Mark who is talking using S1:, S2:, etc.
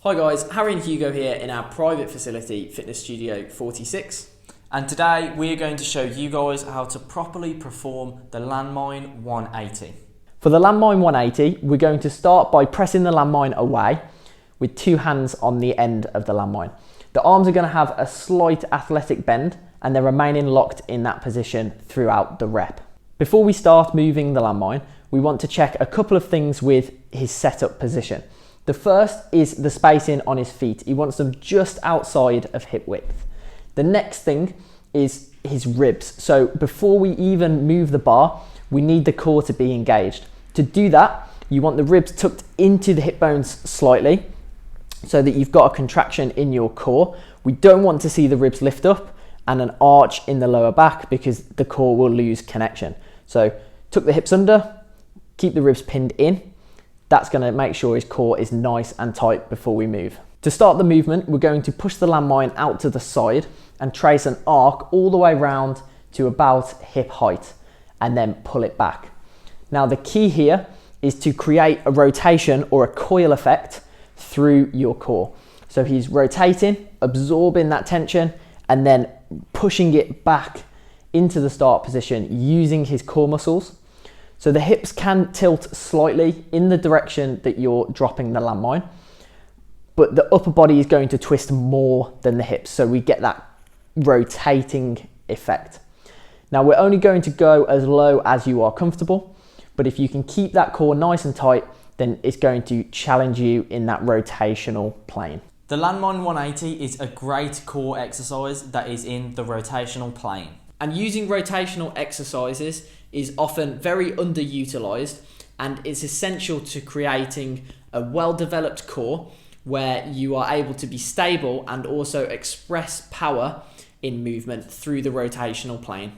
S1: Hi guys, Harry and Hugo here in our private facility, Fitness Studio 46.
S2: And today we're going to show you guys how to properly perform the Landmine 180.
S1: For the Landmine 180, we're going to start by pressing the landmine away with two hands on the end of the landmine. The arms are going to have a slight athletic bend and they're remaining locked in that position throughout the rep. Before we start moving the landmine, we want to check a couple of things with his setup position. The first is the spacing on his feet. He wants them just outside of hip width. The next thing is his ribs. So before we even move the bar, we need the core to be engaged. To do that, you want the ribs tucked into the hip bones slightly so that you've got a contraction in your core. We don't want to see the ribs lift up and an arch in the lower back because the core will lose connection. So tuck the hips under, keep the ribs pinned in. That's going to make sure his core is nice and tight before we move. To start the movement, we're going to push the landmine out to the side and trace an arc all the way round to about hip height and then pull it back. Now the key here is to create a rotation or a coil effect through your core. So he's rotating, absorbing that tension and then pushing it back into the start position using his core muscles. So the hips can tilt slightly in the direction that you're dropping the landmine, but the upper body is going to twist more than the hips. So we get that rotating effect. Now we're only going to go as low as you are comfortable, but if you can keep that core nice and tight, then it's going to challenge you in that rotational plane.
S2: The Landmine 180 is a great core exercise that is in the rotational plane.
S1: And using rotational exercises is often very underutilized and it's essential to creating a well-developed core where you are able to be stable and also express power in movement through the rotational plane.